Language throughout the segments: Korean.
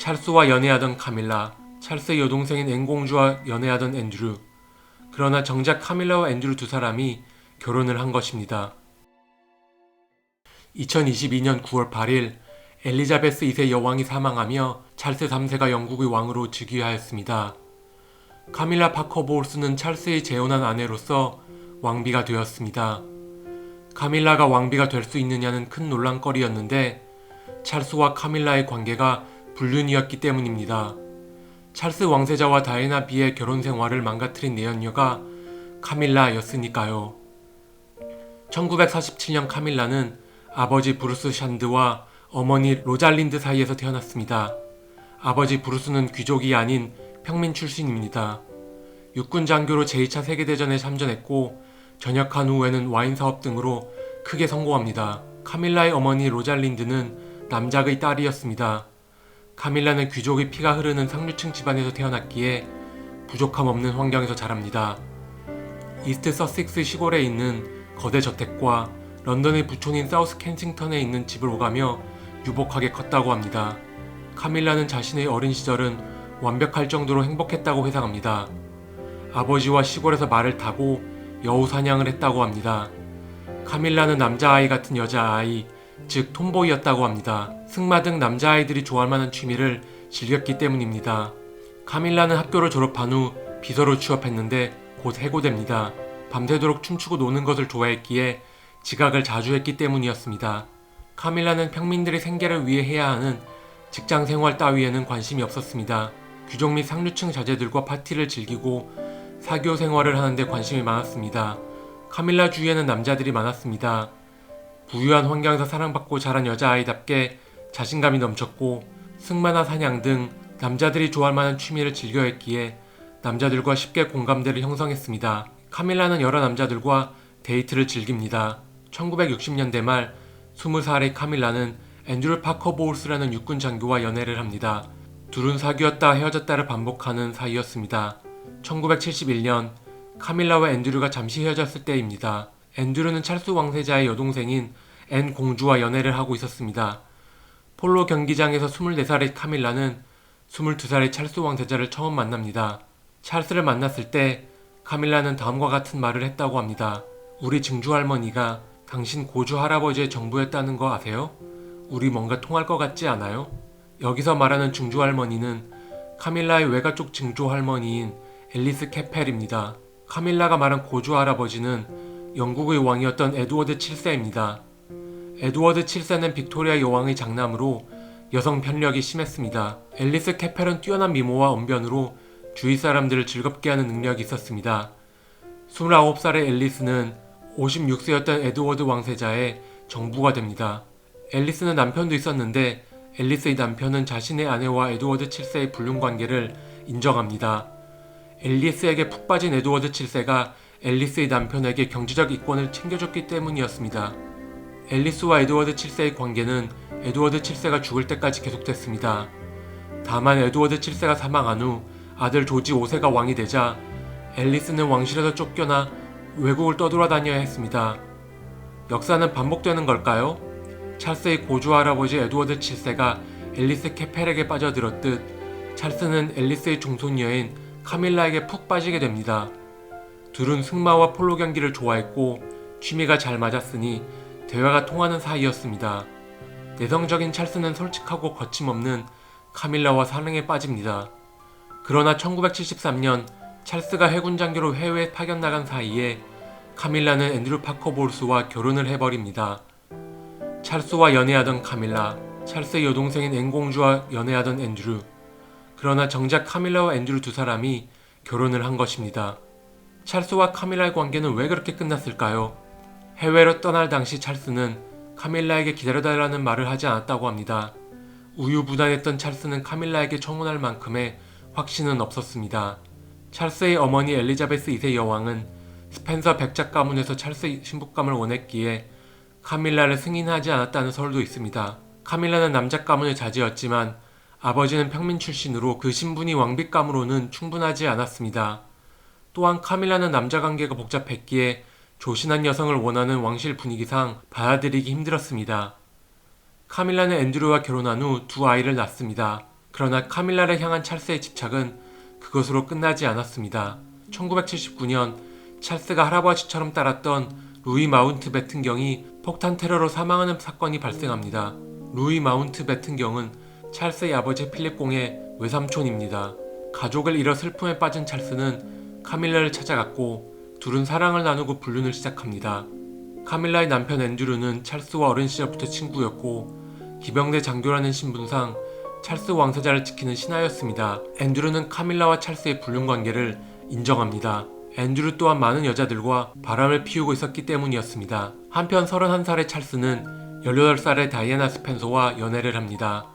찰스와 연애하던 카밀라, 찰스의 여동생인 앤 공주와 연애하던 앤드류. 그러나 정작 카밀라와 앤드류 두 사람이 결혼을 한 것입니다. 2022년 9월 8일 엘리자베스 2세 여왕이 사망하며 찰스 3세가 영국의 왕으로 즉위하였습니다. 카밀라 파커 보울스는 찰스의 재혼한 아내로서 왕비가 되었습니다. 카밀라가 왕비가 될 수 있느냐는 큰 논란거리였는데 찰스와 카밀라의 관계가 불륜이었기 때문입니다. 찰스 왕세자와 다이애나 비의 결혼 생활을 망가뜨린 내연녀가 카밀라였으니까요. 1947년 카밀라는 아버지 브루스 샨드와 어머니 로잘린드 사이에서 태어났습니다. 아버지 브루스는 귀족이 아닌 평민 출신입니다. 육군 장교로 제2차 세계대전에 참전했고 전역한 후에는 와인 사업 등으로 크게 성공합니다. 카밀라의 어머니 로잘린드는 남작의 딸이었습니다. 카밀라는 귀족의 피가 흐르는 상류층 집안에서 태어났기에 부족함 없는 환경에서 자랍니다. 이스트 서식스 시골에 있는 거대 저택과 런던의 부촌인 사우스 켄싱턴에 있는 집을 오가며 유복하게 컸다고 합니다. 카밀라는 자신의 어린 시절은 완벽할 정도로 행복했다고 회상합니다. 아버지와 시골에서 말을 타고 여우 사냥을 했다고 합니다. 카밀라는 남자아이 같은 여자아이, 즉 톰보이였다고 합니다. 승마 등 남자아이들이 좋아할 만한 취미를 즐겼기 때문입니다. 카밀라는 학교를 졸업한 후 비서로 취업했는데 곧 해고됩니다. 밤새도록 춤추고 노는 것을 좋아했기에 지각을 자주 했기 때문이었습니다. 카밀라는 평민들의 생계를 위해 해야 하는 직장 생활 따위에는 관심이 없었습니다. 귀족 및 상류층 자제들과 파티를 즐기고 사교 생활을 하는데 관심이 많았습니다. 카밀라 주위에는 남자들이 많았습니다. 부유한 환경에서 사랑받고 자란 여자아이답게 자신감이 넘쳤고 승마나 사냥 등 남자들이 좋아할 만한 취미를 즐겨했기에 남자들과 쉽게 공감대를 형성했습니다. 카밀라는 여러 남자들과 데이트를 즐깁니다. 1960년대 말 20살의 카밀라는 앤드류 파커 보울스라는 육군 장교와 연애를 합니다. 둘은 사귀었다 헤어졌다를 반복하는 사이였습니다. 1971년 카밀라와 앤드류가 잠시 헤어졌을 때입니다. 앤드류는 찰스 왕세자의 여동생인 앤 공주와 연애를 하고 있었습니다. 폴로 경기장에서 24살의 카밀라는 22살의 찰스 왕세자를 처음 만납니다. 찰스를 만났을 때 카밀라는 다음과 같은 말을 했다고 합니다. 우리 증조할머니가 당신 고조 할아버지의 정부였다는 거 아세요? 우리 뭔가 통할 것 같지 않아요? 여기서 말하는 증조할머니는 카밀라의 외가 쪽 증조할머니인 앨리스 캐펠입니다. 카밀라가 말한 고조 할아버지는 영국의 왕이었던 에드워드 7세입니다. 에드워드 7세는 빅토리아 여왕의 장남으로 여성 편력이 심했습니다. 앨리스 캐펠은 뛰어난 미모와 언변으로 주위 사람들을 즐겁게 하는 능력이 있었습니다. 29살의 앨리스는 56세였던 에드워드 왕세자의 정부가 됩니다. 앨리스는 남편도 있었는데 앨리스의 남편은 자신의 아내와 에드워드 7세의 불륜관계를 인정합니다. 앨리스에게 푹 빠진 에드워드 7세가 앨리스의 남편에게 경제적 이권을 챙겨줬기 때문이었습니다. 앨리스와 에드워드 7세의 관계는 에드워드 7세가 죽을 때까지 계속됐습니다. 다만 에드워드 7세가 사망한 후 아들 조지 5세가 왕이 되자 앨리스는 왕실에서 쫓겨나 외국을 떠돌아다녀야 했습니다. 역사는 반복되는 걸까요? 찰스의 고조 할아버지 에드워드 7세가 앨리스 캐펠에게 빠져들었듯 찰스는 앨리스의 종손녀인 카밀라에게 푹 빠지게 됩니다. 둘은 승마와 폴로 경기를 좋아했고 취미가 잘 맞았으니 대화가 통하는 사이였습니다. 내성적인 찰스는 솔직하고 거침없는 카밀라와 사랑에 빠집니다. 그러나 1973년 찰스가 해군 장교로 해외에 파견 나간 사이에 카밀라는 앤드류 파커 보울스와 결혼을 해버립니다. 찰스와 연애하던 카밀라, 찰스의 여동생인 앤 공주와 연애하던 앤드류. 그러나 정작 카밀라와 앤드류 두 사람이 결혼을 한 것입니다. 찰스와 카밀라의 관계는 왜 그렇게 끝났을까요? 해외로 떠날 당시 찰스는 카밀라에게 기다려달라는 말을 하지 않았다고 합니다. 우유부단했던 찰스는 카밀라에게 청혼할 만큼의 확신은 없었습니다. 찰스의 어머니 엘리자베스 2세 여왕은 스펜서 백작 가문에서 찰스의 신부감을 원했기에 카밀라를 승인하지 않았다는 설도 있습니다. 카밀라는 남작 가문의 자제였지만 아버지는 평민 출신으로 그 신분이 왕비감으로는 충분하지 않았습니다. 또한 카밀라는 남자 관계가 복잡했기에 조신한 여성을 원하는 왕실 분위기상 받아들이기 힘들었습니다. 카밀라는 앤드류와 결혼한 후 두 아이를 낳습니다. 그러나 카밀라를 향한 찰스의 집착은 그것으로 끝나지 않았습니다. 1979년 찰스가 할아버지처럼 따랐던 루이 마운트베튼경이 폭탄 테러로 사망하는 사건이 발생합니다. 루이 마운트베튼경은 찰스의 아버지 필립 공의 외삼촌입니다. 가족을 잃어 슬픔에 빠진 찰스는 카밀라를 찾아갔고 둘은 사랑을 나누고 불륜을 시작합니다. 카밀라의 남편 앤드류는 찰스와 어린 시절부터 친구였고 기병대 장교라는 신분상 찰스 왕세자를 지키는 신하였습니다. 앤드류는 카밀라와 찰스의 불륜 관계를 인정합니다. 앤드류 또한 많은 여자들과 바람을 피우고 있었기 때문이었습니다. 한편 31살의 찰스는 18살의 다이애나 스펜서와 연애를 합니다.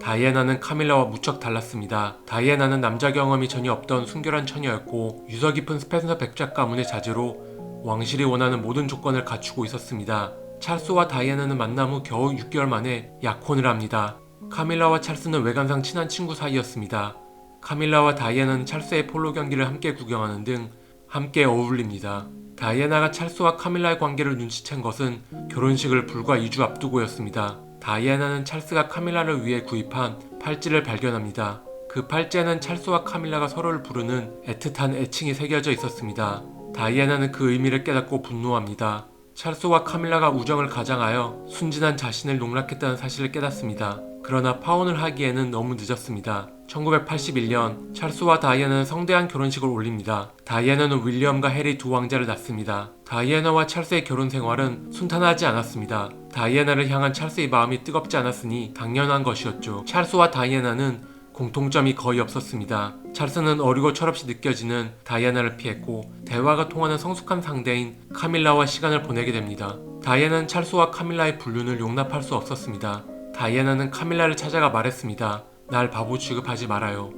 다이애나는 카밀라와 무척 달랐습니다. 다이애나는 남자 경험이 전혀 없던 순결한 처녀였고 유서 깊은 스펜서 백작 가문의 자제로 왕실이 원하는 모든 조건을 갖추고 있었습니다. 찰스와 다이애나는 만남 후 겨우 6개월 만에 약혼을 합니다. 카밀라와 찰스는 외관상 친한 친구 사이였습니다. 카밀라와 다이애나는 찰스의 폴로 경기를 함께 구경하는 등 함께 어울립니다. 다이애나가 찰스와 카밀라의 관계를 눈치챈 것은 결혼식을 불과 2주 앞두고였습니다. 다이애나는 찰스가 카밀라를 위해 구입한 팔찌를 발견합니다. 그 팔찌에는 찰스와 카밀라가 서로를 부르는 애틋한 애칭이 새겨져 있었습니다. 다이애나는 그 의미를 깨닫고 분노합니다. 찰스와 카밀라가 우정을 가장하여 순진한 자신을 농락했다는 사실을 깨닫습니다. 그러나 파혼을 하기에는 너무 늦었습니다. 1981년 찰스와 다이애나는 성대한 결혼식을 올립니다. 다이애나는 윌리엄과 해리 두 왕자를 낳습니다. 다이애나와 찰스의 결혼 생활은 순탄하지 않았습니다. 다이애나를 향한 찰스의 마음이 뜨겁지 않았으니 당연한 것이었죠. 찰스와 다이애나는 공통점이 거의 없었습니다. 찰스는 어리고 철없이 느껴지는 다이애나를 피했고 대화가 통하는 성숙한 상대인 카밀라와 시간을 보내게 됩니다. 다이애나는 찰스와 카밀라의 불륜을 용납할 수 없었습니다. 다이애나는 카밀라를 찾아가 말했습니다. 날 바보 취급하지 말아요.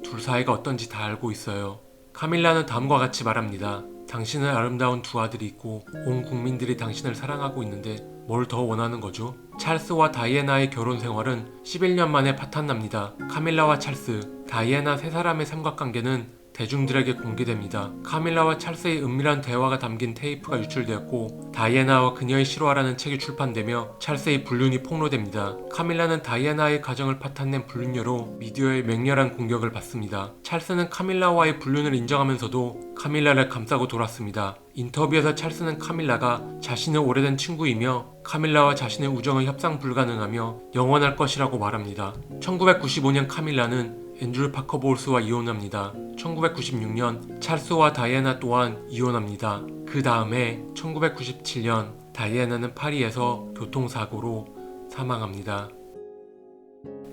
둘 사이가 어떤지 다 알고 있어요. 카밀라는 다음과 같이 말합니다. 당신은 아름다운 두 아들이 있고 온 국민들이 당신을 사랑하고 있는데 뭘 더 원하는 거죠? 찰스와 다이애나의 결혼 생활은 11년 만에 파탄납니다. 카밀라와 찰스, 다이애나 세 사람의 삼각관계는 대중들에게 공개됩니다. 카밀라와 찰스의 은밀한 대화가 담긴 테이프가 유출되었고 다이애나와 그녀의 실화라는 책이 출판되며 찰스의 불륜이 폭로됩니다. 카밀라는 다이애나의 가정을 파탄낸 불륜녀로 미디어의 맹렬한 공격을 받습니다. 찰스는 카밀라와의 불륜을 인정하면서도 카밀라를 감싸고 돌았습니다. 인터뷰에서 찰스는 카밀라가 자신의 오래된 친구이며 카밀라와 자신의 우정은 협상 불가능하며 영원할 것이라고 말합니다. 1995년 카밀라는 앤드류 파커 보울스와 이혼합니다. 1996년 찰스와 다이애나 또한 이혼합니다. 그 다음에 1997년 다이애나는 파리에서 교통사고로 사망합니다.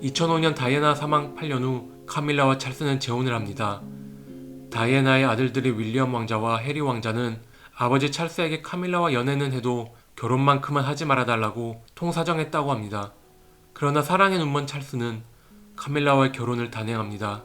2005년 다이애나 사망 8년 후 카밀라와 찰스는 재혼을 합니다. 다이애나의 아들들이 윌리엄 왕자와 해리 왕자는 아버지 찰스에게 카밀라와 연애는 해도 결혼만큼은 하지 말아달라고 통사정했다고 합니다. 그러나 사랑에 눈먼 찰스는 카밀라와의 결혼을 단행합니다.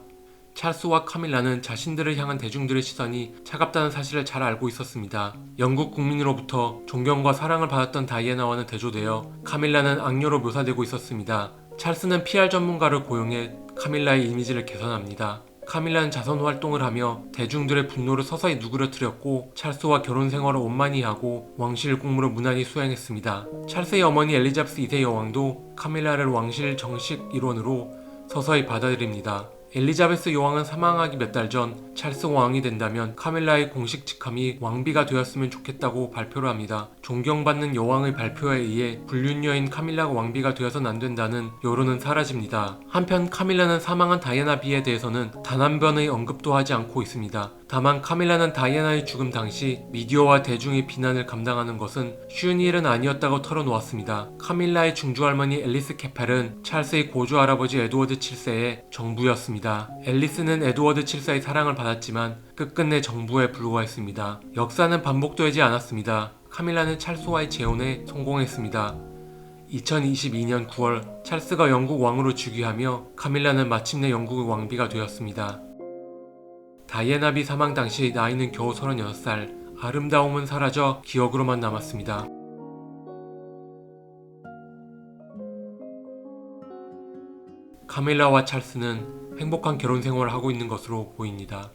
찰스와 카밀라는 자신들을 향한 대중들의 시선이 차갑다는 사실을 잘 알고 있었습니다. 영국 국민으로부터 존경과 사랑을 받았던 다이애나와는 대조되어 카밀라는 악녀로 묘사되고 있었습니다. 찰스는 PR 전문가를 고용해 카밀라의 이미지를 개선합니다. 카밀라는 자선 활동을 하며 대중들의 분노를 서서히 누그러뜨렸고 찰스와 결혼 생활을 원만히 하고 왕실 공무를 무난히 수행했습니다. 찰스의 어머니 엘리자베스 2세 여왕도 카밀라를 왕실 정식 일원으로 서서히 받아들입니다. 엘리자베스 여왕은 사망하기 몇 달 전 찰스 왕이 된다면 카밀라의 공식 직함이 왕비가 되었으면 좋겠다고 발표를 합니다. 존경받는 여왕의 발표에 의해 불륜녀인 카밀라가 왕비가 되어서는 안 된다는 여론은 사라집니다. 한편 카밀라는 사망한 다이애나 비에 대해서는 단 한 번의 언급도 하지 않고 있습니다. 다만 카밀라는 다이애나의 죽음 당시 미디어와 대중의 비난을 감당하는 것은 쉬운 일은 아니었다고 털어놓았습니다. 카밀라의 중주할머니 앨리스 케펠은 찰스의 고조 할아버지 에드워드 7세의 정부였습니다. 앨리스는 에드워드 7세의 사랑을 받았지만 끝끝내 정부에 불과했습니다. 역사는 반복되지 않았습니다. 카밀라는 찰스와의 재혼에 성공했습니다. 2022년 9월 찰스가 영국 왕으로 즉위하며 카밀라는 마침내 영국의 왕비가 되었습니다. 다이애나 비 사망 당시 나이는 겨우 36살, 아름다움은 사라져 기억으로만 남았습니다. 카밀라와 찰스는 행복한 결혼 생활을 하고 있는 것으로 보입니다.